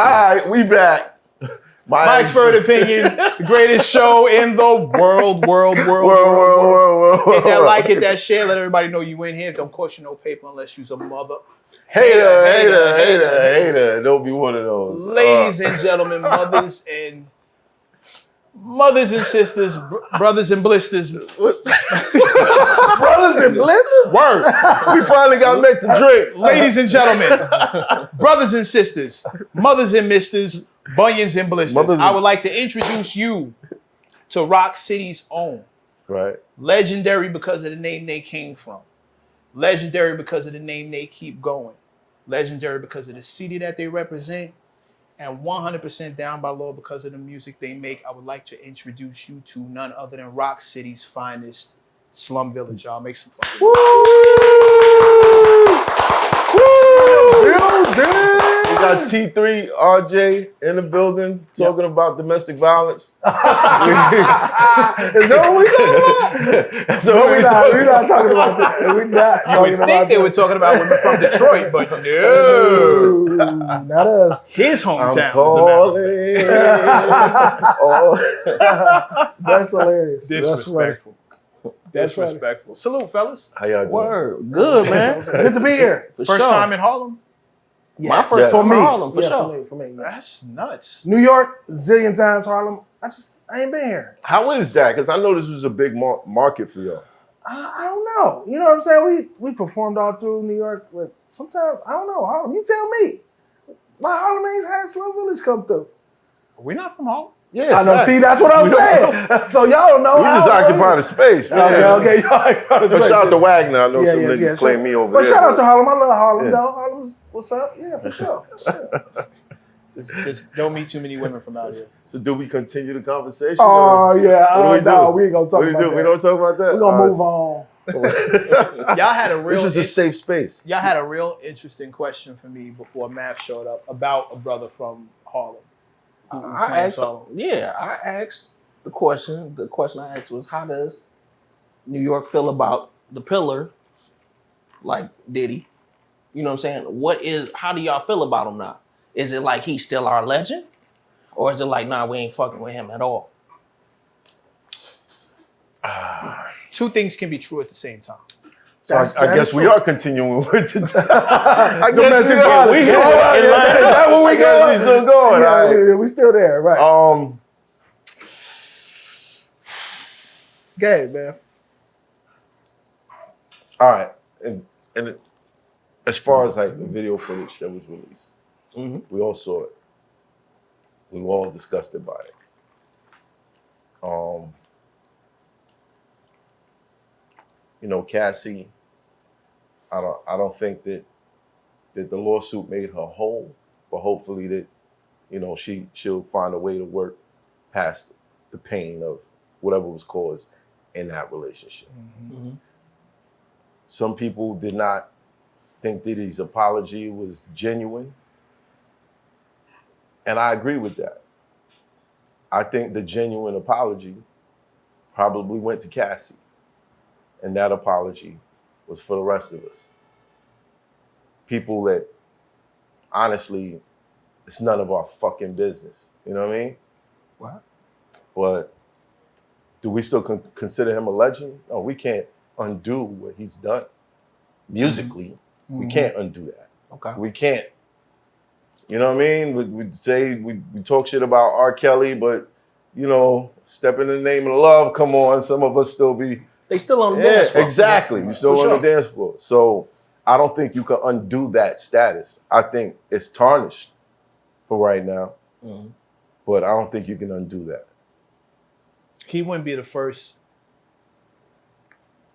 right, we back. My expert opinion, the greatest show in the world. Hit that like, hit that share, let everybody know you in here. Don't cost you no paper unless you's a mother. Hater. Don't be one of those. Ladies and gentlemen, mothers and sisters, brothers and blisters. Brothers and blisters? Word. We finally got to make the drink. Ladies and gentlemen, brothers and sisters, mothers and misters, bunions and blisters. I would like to introduce you to Rock City's own. Right. Legendary because of the name they came from. Legendary because of the name they keep going. Legendary because of the city that they represent. And 100% down by law because of the music they make. I would like to introduce you to none other than Rock City's finest, Slum Village. Y'all make some fun. Woo! We got T3 RJ in the building talking about domestic violence. Is that what we talking about? So we're not talking about that. We're not You would think they were talking about women from Detroit, but no. Not us. His hometown. That's hilarious. Disrespectful. Disrespectful. Salute, fellas. How y'all doing? Word. Good, man. Good to be here. First time in Harlem? Yes. My first for time me. in Harlem, for sure. For me. That's nuts. New York, zillion times. Harlem, I ain't been here. How is that? Because I know this was a big market for y'all. I don't know. You know what I'm saying? We performed all through New York. But sometimes, I don't know. Harlem, you tell me. Why Harlem ain't had Slum Village come through? We're not from Harlem. Yeah, I know. See, that's what I'm saying. So y'all don't know. We just occupy the space, man. Okay. Shout out to Wagner. I know some niggas claim me over but there. But shout out to Harlem. I love Harlem, though. Harlem's, what's up? Yeah, for sure. Just don't meet too many women from out here. So do we continue the conversation? Oh, yeah. What do we do? No, we ain't going to talk about that. We don't talk about that? We're going to move on. Y'all had a real... This is a safe space. Y'all had a real interesting question for me before Math showed up about a brother from Harlem. I asked the question. The question I asked was, how does New York feel about the pillar, like Diddy? You know what I'm saying? How do y'all feel about him now? Is it like he's still our legend? Or is it like, nah, we ain't fucking with him at all? Two things can be true at the same time. So I guess we are continuing with it. I guess we are. We here. That's where we go. We still going. Yeah, we still there, right? Go ahead, man. All right, and as far as like the video footage that was released, we all saw it. We were all disgusted by it. You know, Cassie, I don't think that the lawsuit made her whole, but hopefully that, you know, she'll find a way to work past the pain of whatever was caused in that relationship. Some people did not think Diddy's apology was genuine, and I agree with that. I think the genuine apology probably went to Cassie. And that apology was for the rest of us. People that, honestly, it's none of our fucking business. You know what I mean? What? But do we still consider him a legend? No, we can't undo what he's done. Musically, we can't undo that. Okay. We can't. You know what I mean? We say, we talk shit about R. Kelly, but, you know, step in the name of love, come on, some of us still be... They still on the dance floor. Exactly. You're still on the dance floor. So I don't think you can undo that status. I think it's tarnished for right now, but I don't think you can undo that. He wouldn't be the first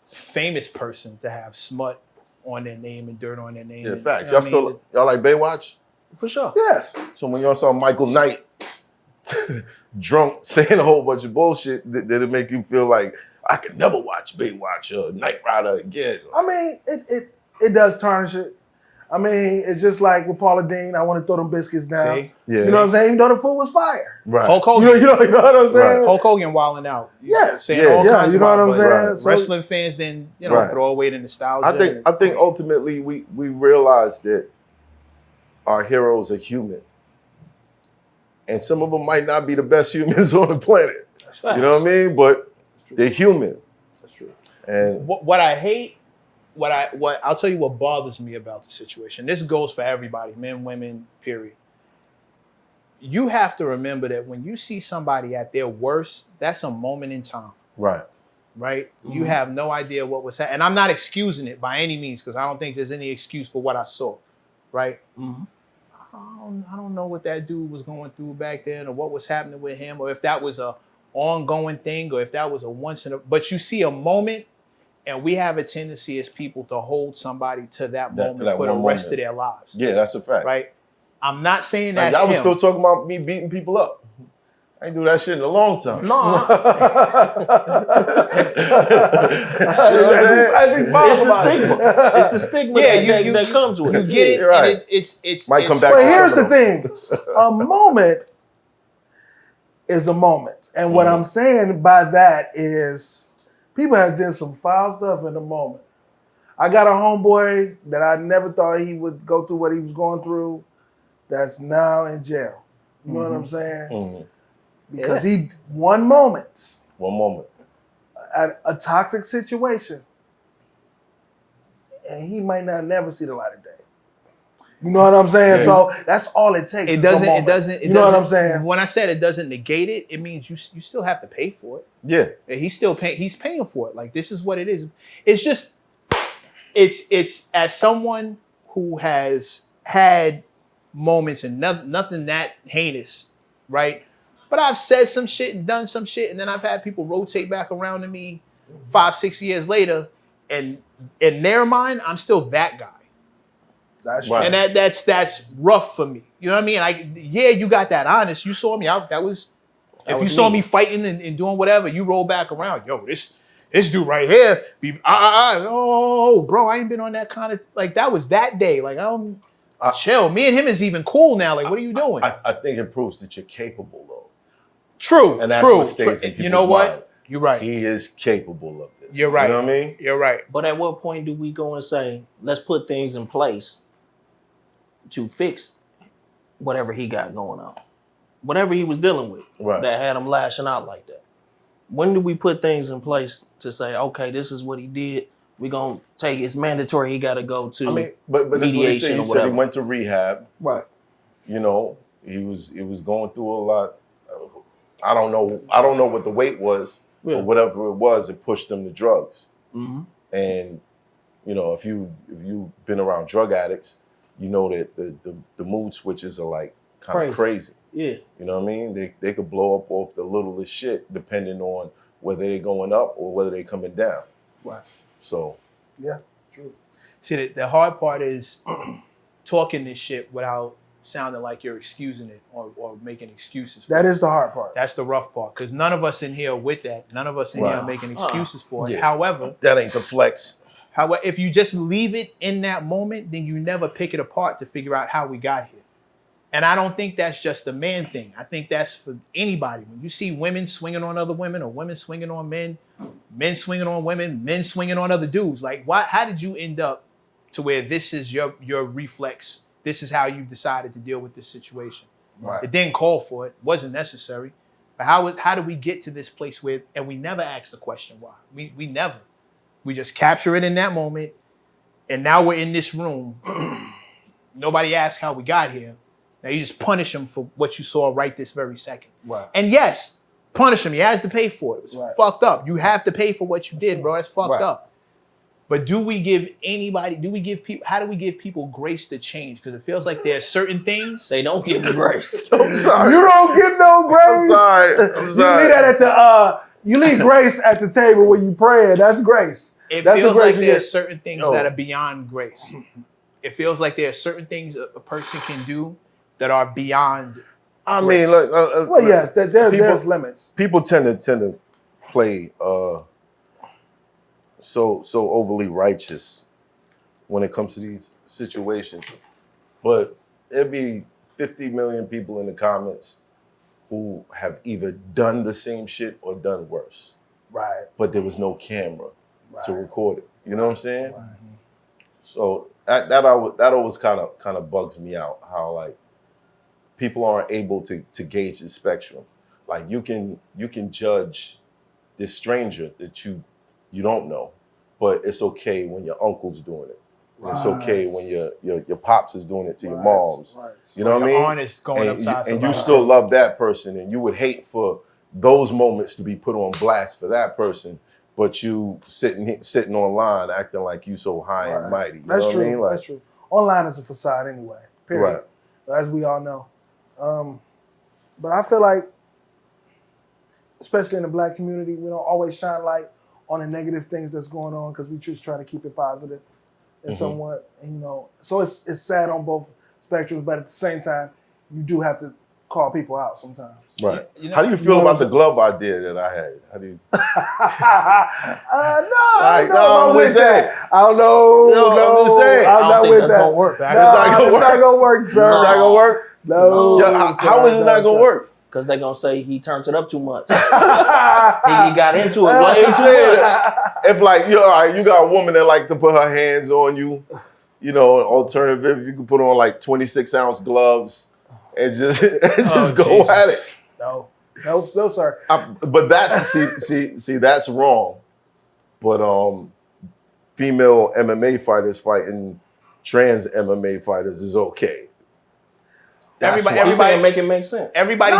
famous person to have smut on their name and dirt on their name. Yeah, facts. Y'all like Baywatch? For sure. Yes. So when y'all saw Michael Knight drunk saying a whole bunch of bullshit, did it make you feel like, I could never watch Baywatch or Knight Rider again? I mean, it does tarnish it. I mean, it's just like with Paula Dean, I want to throw them biscuits down. See? Yeah. You know what I'm saying? Even though the food was fire. Right. Hulk Hogan. You know what I'm saying? Right. Hulk Hogan wilding out. Yes. Saying all kinds you know of what I'm saying? Right. So, wrestling fans then, you know, throw away the nostalgia. I think ultimately we realized that our heroes are human. and some of them might not be the best humans on the planet. That's You know what I mean? But they're human. That's true. And What I hate, what I'll tell you what bothers me about the situation. This goes for everybody, men, women, period. You have to remember that when you see somebody at their worst, that's a moment in time. right. Right? You have no idea what was happening. And I'm not excusing it by any means, because I don't think there's any excuse for what I saw. Right? I don't know what that dude was going through back then, or what was happening with him, or if that was a ongoing thing, or if that was a once in a, but you see a moment, and we have a tendency as people to hold somebody to that moment for the rest of their lives. Yeah, that's a fact. Right? I'm not saying Like, that's y'all was him. still talking about me beating people up. I ain't do that shit in a long time. No, As he's it's the stigma. It's the stigma that comes with You it. get it? Right. And it's Might come back But to here's some the of thing. A moment is a moment. And what I'm saying by that is people have done some foul stuff in the moment. I got a homeboy that I never thought he would go through what he was going through that's now in jail. You know what I'm saying? Because he, one moment at a toxic situation, and he might not never see the light of day. You know what I'm saying? Yeah. So that's all it takes. It doesn't. You know what I'm saying? When I said it doesn't negate it, it means you still have to pay for it. Yeah. And he's still paying. He's paying for it. Like, this is what it is. It's just, it's as someone who has had moments and nothing that heinous, right? But I've said some shit and done some shit, and then I've had people rotate back around to me 5-6 years later, and in their mind, I'm still that guy. That's Right. true. And that's rough for me. You know what I mean? You got that honest. You saw me out. If you saw me fighting and doing whatever, you roll back around. Yo, this dude right here, oh, bro, I ain't been on that kind of, like, that was that day. Like, chill. Me and him is even cool now. Like, what are you doing? I think it proves that you're capable, though. True. And that's true. what stays in You people's know what? mind. You're right. He is capable of this. You're right. You know what I mean? You're right. But at what point do we go and say, let's put things in place to fix whatever he got going on? Whatever he was dealing with Right. that had him lashing out like that. When do we put things in place to say, okay, this is what he did. We're going to take it's mandatory. He got to go to I mean, but this is what he mediation said. He or said he whatever. went to rehab. Right. You know, he was going through a lot. I don't know what the weight was, Yeah. or whatever it was. It pushed him to drugs. Mm-hmm. And you know, if you've been around drug addicts, you know that the mood switches are like kind of crazy. Yeah. You know what I mean? They could blow up off the littlest shit depending on whether they're going up or whether they're coming down. Right. So Yeah, true. See, the hard part is talking this shit without sounding like you're excusing it or making excuses for That it. is the hard part. That's the rough part, because none of us in here are with that. None of us in here are making excuses for it. Yeah. However, that ain't the flex. if you just leave it in that moment, then you never pick it apart to figure out how we got here. And I don't think that's just a man thing. I think that's for anybody. When you see women swinging on other women, or women swinging on men, men swinging on women, men swinging on other dudes, like, why? How did you end up to where this is your reflex? This is how you've decided to deal with this situation. Right. It didn't call for it. Wasn't necessary. But how do we get to this place where, and we never ask the question why? We never. We just capture it in that moment, and now we're in this room. Nobody asked how we got here. Now you just punish him for what you saw right this very second. Right. And yes, punish him. He has to pay for it. It's Right. fucked up. You have to pay for what you did, bro. It's fucked Right. up. But how do we give people grace to change? Because it feels like there are certain things. They don't give the grace. I'm sorry. You don't get no grace. I'm sorry. You leave that at the you leave grace at the table when you pray. That's grace. It That's the feels grace like you there are get. certain things that are beyond grace. It feels like there are certain things a person can do that are beyond. I mean, look. Well, yes, there's limits. People tend to play so overly righteous when it comes to these situations, but there'd be 50 million people in the comments who have either done the same shit or done worse, Right. but there was no camera to Right. record it. You know what I'm saying? So that always kind of bugs me out, how like people aren't able to gauge the spectrum. Like you can judge this stranger that you don't know, but it's okay when your uncle's doing it. Right. It's okay when your pops is doing it to your moms. Right. You know what I mean? Honest going upside and you still love that person, and you would hate for those moments to be put on blast for that person, but you sitting online acting like you so high and mighty. You That's know true. What I mean? Like, that's true. Online is a facade anyway. Period. Right. As we all know. But I feel like, especially in the Black community, we don't always shine light on the negative things that's going on because we just try to keep it positive and somewhat, and, you know. So it's sad on both spectrums, but at the same time, you do have to call people out sometimes. Right. You know, how do you feel about the glove idea that I had? How do you? No, with that. I don't know. No, I'm just saying. I'm not with that. Gonna work. It's not gonna work, sir. It's not gonna work. No. How is it not gonna work? Because they're going to say he turned it up too much. He got into it way too much. If like, all right, you got a woman that like to put her hands on you, you know, alternative, you can put on like 26-ounce gloves and just go at it. No, sir. But that's, see, that's wrong. But female MMA fighters fighting trans MMA fighters is okay. Everybody make it make sense. Everybody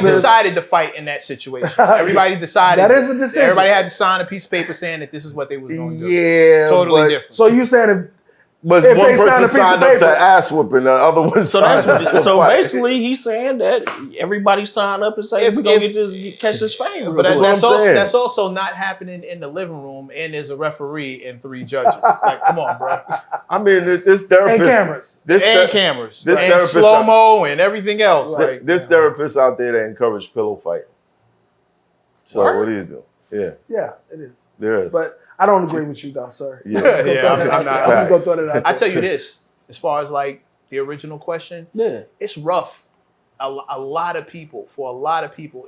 decided to fight in that situation. Everybody decided. That is a decision. Everybody had to sign a piece of paper saying that this is what they was going to do. Yeah, totally different. So you saying but if one they sign a person piece of signed up paper, to ass whooping, the other one signed up to so fight. basically he's saying that everybody sign up and say we're gonna catch this fame. But that's also not happening in the living room, and there's a referee and 3 judges. Like, come on, bro. I mean, this therapist and cameras, and slow mo and everything else. Right. Like, this therapist out there that encourage pillow fighting. So what do you do? Yeah, it is. There is. But I don't agree with you, though, sir. I'm not. I'm just gonna throw that out. I tell you this, as far as like the original question, it's rough. For a lot of people,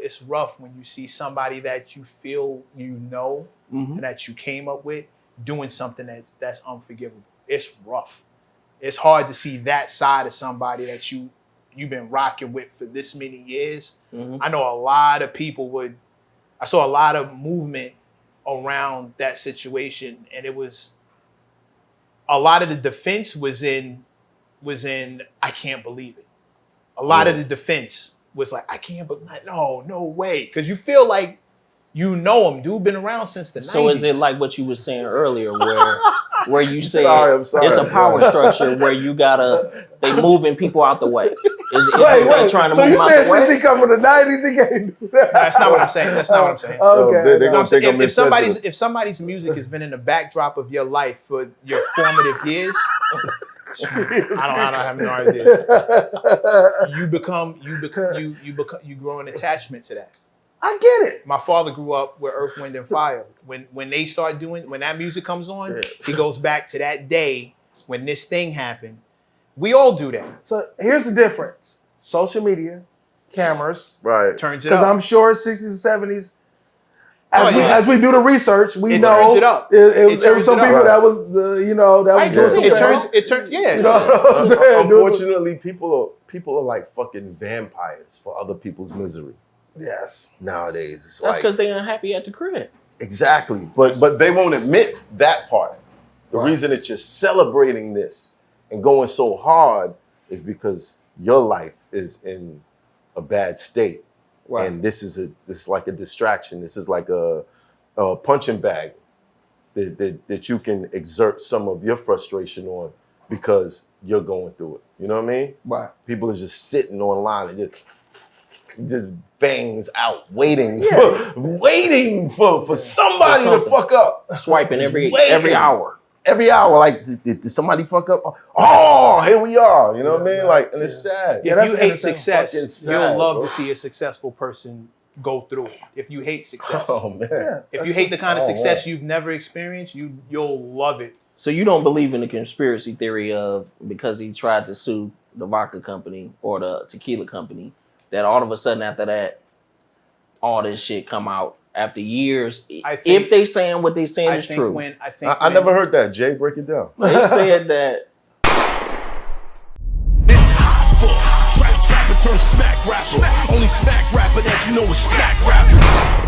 it's rough when you see somebody that you feel you know and that you came up with doing something that's unforgivable. It's rough. It's hard to see that side of somebody that you've been rocking with for this many years. I know a lot of people I saw a lot of movement around that situation, and it was a lot of the defense was in I can't believe it. A lot of the defense was like, I can't believe, no way, because you feel like you know him, dude, been around since the 90s. So is it like what you were saying earlier, where you say I'm sorry. it's a power structure where you they moving people out the way? Is Wait. Trying to so move you them out said the way? since he come from the 90s, he can't do that? That's not what I'm saying. Okay. They're gonna take him If somebody's music has been in the backdrop of your life for your formative years, I don't have no idea. You grow an attachment to that. I get it. My father grew up with Earth, Wind, and Fire. When they start when that music comes on, he goes back to that day when this thing happened. We all do that. So here's the difference: social media, cameras, right? Turns it up. Because I'm sure 60s and 70s. As we do the research, we know turns it up. It was some people that was doing some Unfortunately, people are like fucking vampires for other people's misery. Yes. Nowadays, That's because they're unhappy at the crib. Exactly, but they won't admit that part. The reason that you're celebrating this and going so hard is because your life is in a bad state. Right. And this is like a distraction. This is like a punching bag that you can exert some of your frustration on because you're going through it. You know what I mean? Right. People are just sitting online and just bangs out, waiting for somebody to fuck up. Swiping every hour. Every hour, like, did somebody fuck up? Oh, here we are. You know what I mean? Like, and it's sad. If you hate success, you'll love to see a successful person go through it. If you hate success. Oh, man. If you hate the kind of success you've never experienced, you'll love it. So you don't believe in the conspiracy theory of because he tried to sue the vodka company or the tequila company, that all of a sudden after that, all this shit come out after years, if they saying what they saying is true. I never heard that. Jay, break it down. They said that It's hot for turn smack rapper. Only smack rapper that you know is smack rapper.